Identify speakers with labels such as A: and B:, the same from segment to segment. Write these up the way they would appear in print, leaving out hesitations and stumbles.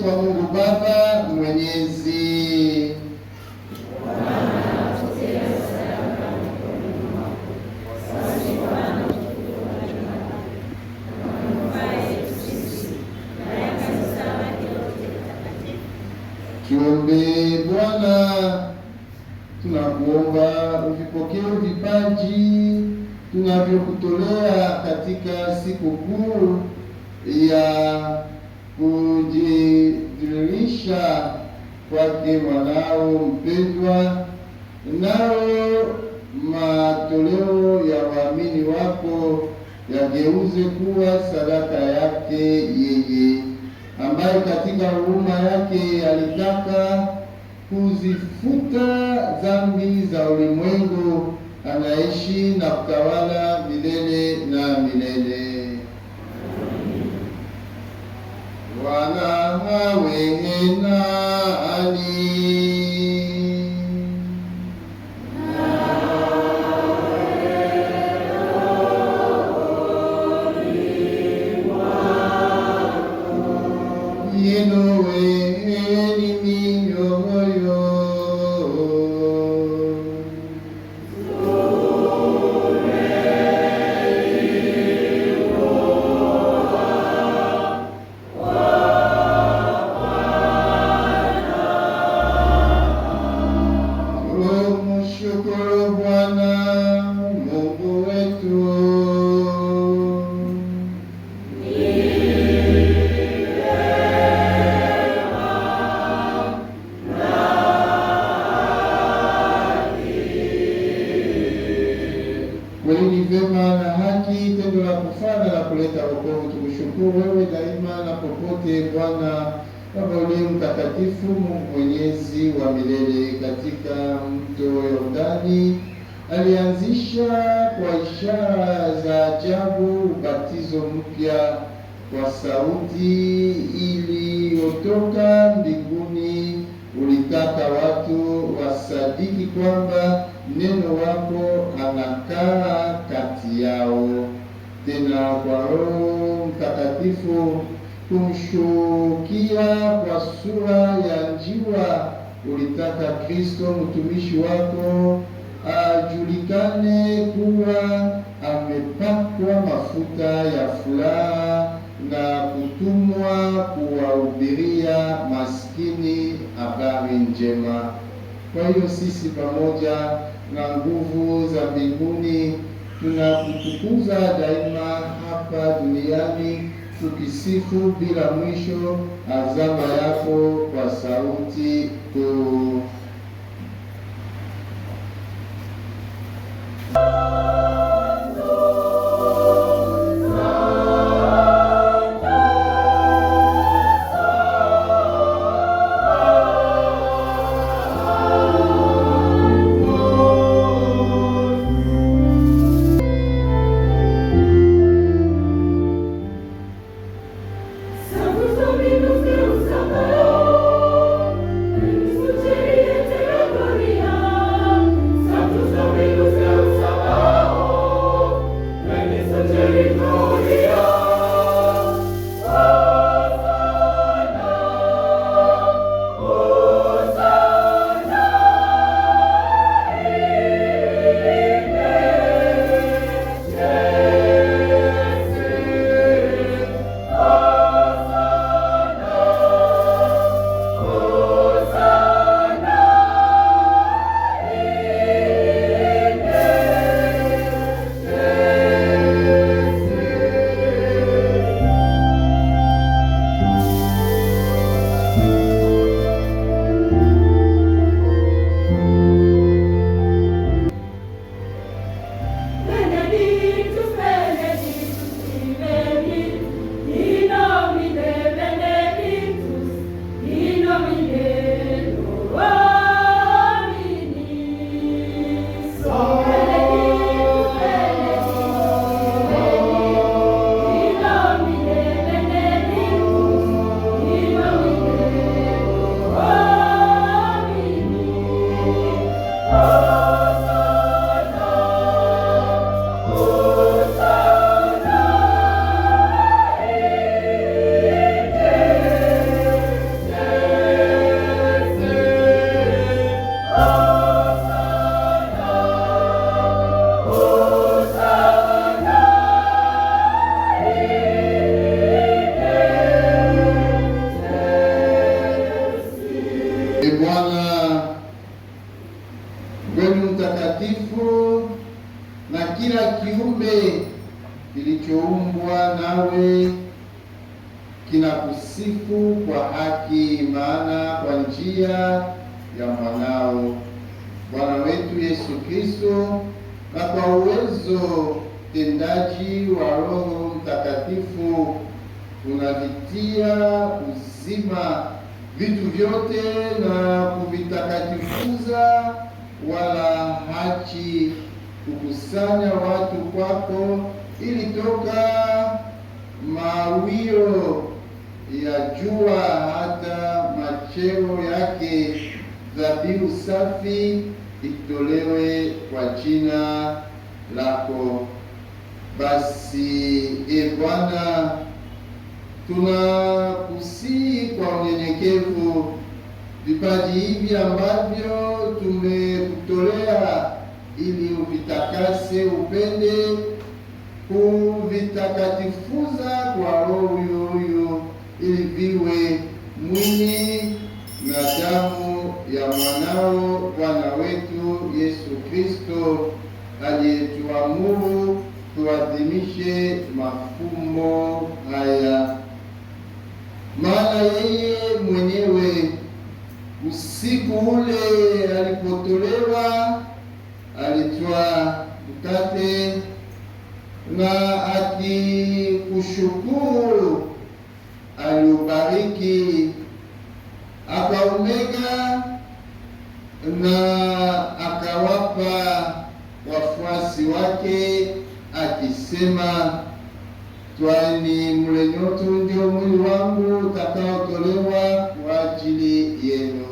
A: kwa Mungu Baba Mwenyezi. Tuombe. Bwana, tunakuomba uvipokee vipaji tunavyokutolea katika siku kuu ya kujidhihirisha kwake mwanao mpendwa, nao matoleo ya waamini wako yageuze kuwa sadaka yake yeye, ambaye katika huruma yake alitaka kuzifuta dhambi za ulimwengu, anaishi na kutawala milele na milele. Bwana awe nanyi. Inueni mioyo. Tumshukuru Bwana Mungu wetu. Kweli ni vyema na haki, tendo la kufana la kuleta wokovu. Tumshukuru wewe daima na popote, Bwana Baba uliye mtakatifu, Mungu mwenyezi wa milele. Katika mto Yordani alianzisha kwa ishara za ajabu ubatizo mpya kwa sauti iliyotoka mbinguni. Ulitaka watu wasadiki kwamba neno wako anakaa kati yao. Tena kwa Roho Mtakatifu kumshukia kwa sura ya njiwa, ulitaka Kristo mtumishi wako ajulikane kuwa amepakwa mafuta ya furaha na kutumwa kuwahubiria maskini habari njema. Kwa hiyo sisi pamoja na nguvu za mbinguni tunakutukuza daima hapa duniani, tukisifu bila mwisho azama yako kwa sauti kuu.
B: Santo Domino Deus amor, Cristo te
A: kinakusifu kwa haki, maana kwa njia ya mwanao Bwana wetu Yesu Kristo, na kwa uwezo tendaji wa Roho Mtakatifu, unavitia uzima vitu vyote na kuvitakatifuza, wala hachi kukusanya watu kwako, ili toka mawio ya jua hata macheo yake dhabihu safi itolewe kwa jina lako. Basi e Bwana, tunakusihi kwa unyenyekevu vipaji hivi ambavyo tumekutolea, ili uvitakase, upende kuvitakatifuza kwa Roho huyo, ili viwe mwili na damu ya mwanao Bwana wetu Yesu Kristo, aliyetuamuru tuadhimishe mafumbo haya. Maana yeye mwenyewe usiku ule alipotolewa, alitwaa mkate na akikushukuru aliubariki, akaumega na akawapa wafuasi wake akisema, twaeni mle nyote, ndio mwili wangu utakaotolewa kwa ajili yenu.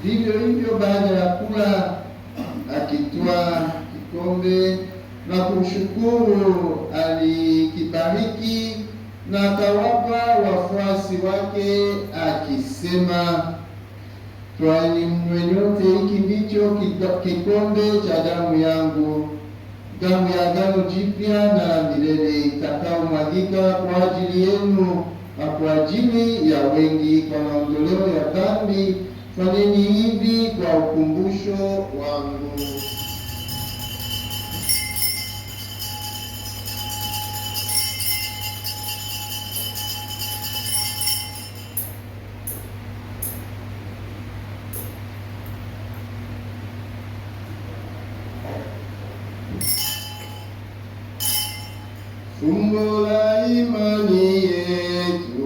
A: Vivyo hivyo baada ya kula, akitwaa kikombe na kumshukuru, alikibariki na akawapa wafuasi wake akisema, twaeni mnywe nyote, hiki ndicho kikombe cha damu yangu, damu ya agano jipya na milele, itakaomwagika kwa ajili yenu na kwa ajili ya wengi kwa maondoleo ya dhambi. Fanyeni hivi kwa ukumbusho wangu. Fumbo la imani yetu.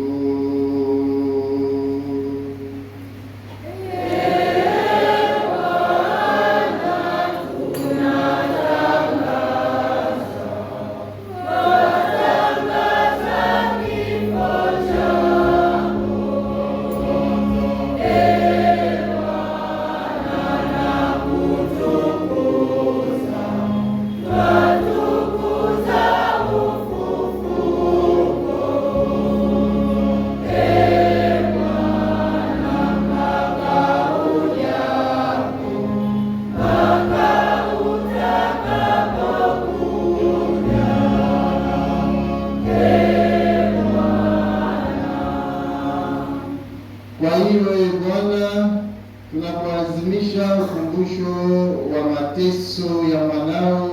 A: Kwa hiyo e Bwana, tunapoadhimisha ukumbusho wa mateso ya mwanao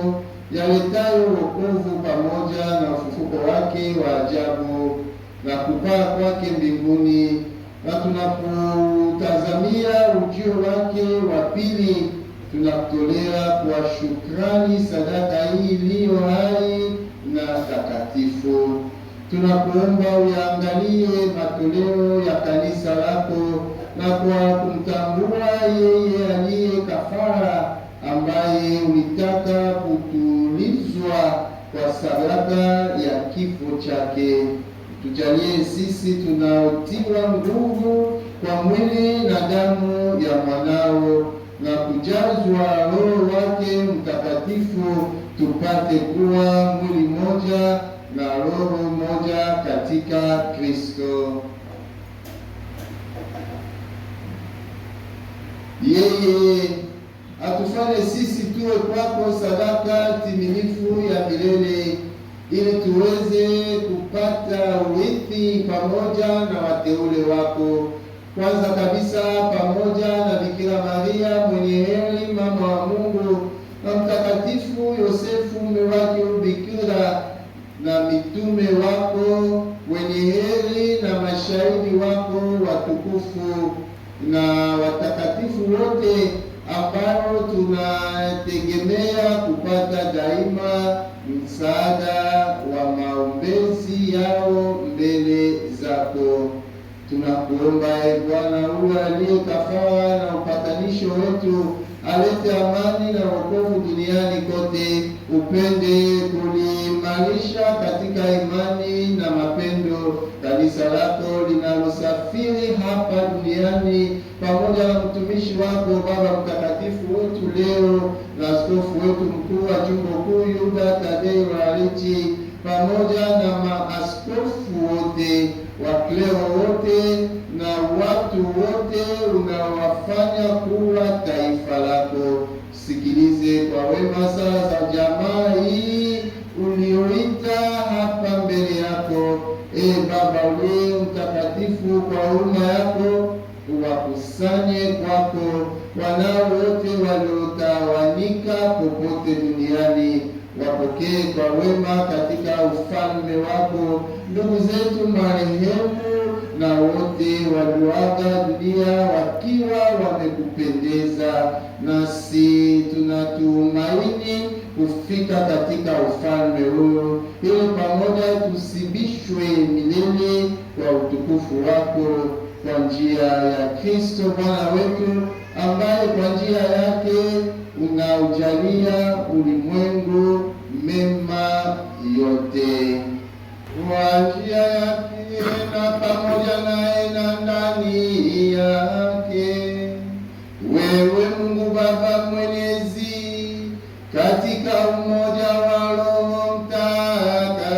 A: yaletayo wokovu pamoja na ufufuko wake wa ajabu na kupaa kwake mbinguni, na tunapotazamia ujio wake wa pili, tunakutolea kwa shukrani sadaka hii iliyo hai na takatifu. Tunakuomba uyaangalie matoleo ya kanisa lako, na kwa kumtambua yeye aliye kafara, ambaye ulitaka kutulizwa kwa sadaka ya kifo chake, tujalie sisi tunaotiwa nguvu kwa mwili na damu ya mwanao na kujazwa Roho wake Mtakatifu, tupate kuwa mwili mmoja na roho moja katika Kristo. Yeye atufanye sisi tuwe kwako sadaka timilifu ya milele, ili tuweze kupata urithi pamoja na wateule wako. Kwanza kabisa pamoja na Bikira Maria mwenye heri, mama wa Mungu, na Mtakatifu Yosefu mume wake bikira, na mitume wako wenye heri, na mashahidi wako watukufu, na watakatifu wote ambao tunategemea kupata daima msaada wa maombezi yao mbele zako. Tunakuomba Bwana, ule aliye kafara na upatanisho wetu, alete amani na wokovu duniani kote, upende kuliimarisha katika imani na mapendo kanisa lako linalosafiri hapa duniani, pamoja na mtumishi wako Baba Mtakatifu wetu leo na askofu wetu mkuu wa jimbo kuu Yuda Tadei Ruwa'ichi, pamoja na maaskofu wote, waklero wote na watu wote unaowafanya kuwa taifa lako. Sikilize kwa wema sala za jamaa hii ulioita hapa mbele yako. Baba uliye mtakatifu, kwa huruma yako uwakusanye kwako wanao wote waliotawanyika popote duniani. Wapokee kwa wema katika ufalme wako ndugu zetu marehemu na wote walioaga dunia wakiwa wamekupendeza, nasi tunatumaini kufika katika ufalme huo, ili pamoja tusibishwe milele kwa utukufu wako, kwa njia ya Kristo Bwana wetu, ambaye kwa njia yake unaujalia ulimwengu mema yote. Kwa njia yake na pamoja naye na ndani yake, wewe Mungu Baba Mwenyezi, katika umoja wa Roho Mtakatifu,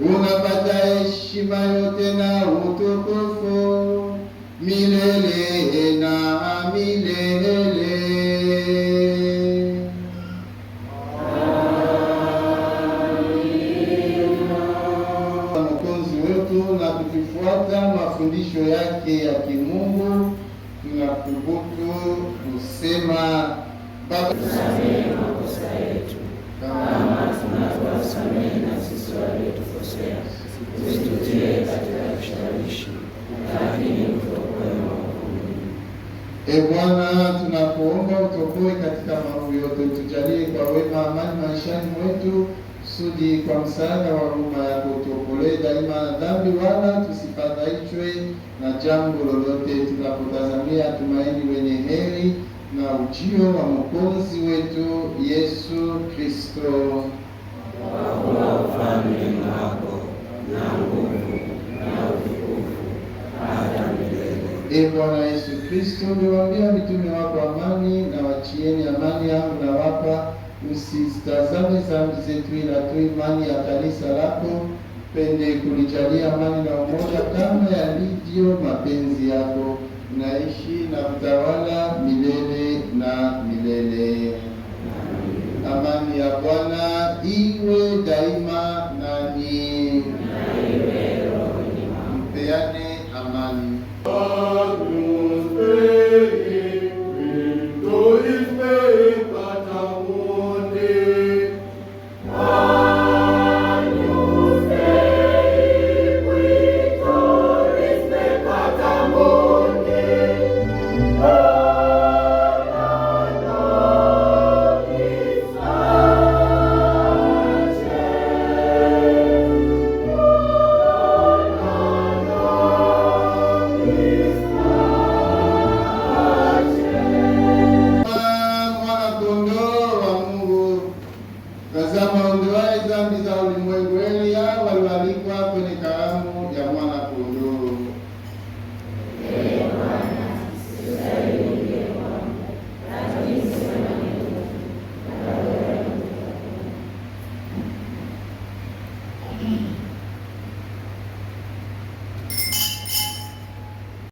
A: unapata heshima yote na utukufu milele na milele. Mwokozi wetu, na tukifuata mafundisho yake ya kimungu, tunathubutu kusema: Baba, tusamehe makosa yetu kama tunavyowasamehe na sisi waliotukosea, usitutie katika kishawishi, lakini utuokoe maovuni. Bwana, tunakuomba utuokoe katika maovu yote, utujalie kwa wema amani maishani mwetu, kusudi kwa msaada wa huruma yako utuokolee daima na dhambi, wala tusifadhaishwe na jambo lolote, tunapotazamia tumaini wenye heri na ujio wa Mwokozi wetu Yesu Kristo. Kwa ufalme wako na nguvu na utukufu hata milele. Bwana Yesu Kristo, uliwaambia mitume wako, amani na wachieni, amani yangu nawapa, usitazame dhambi zetu, ila tu imani ya kanisa lako. Pende kulijalia amani na umoja kama yalivyo mapenzi yako, naishi na kutawala milele na milele. Amani ya Bwana iwe daima nanyi. Mpeane amani. Tazama, ondoaye dhambi za ulimwengu, heri hao walioalikwa kwenye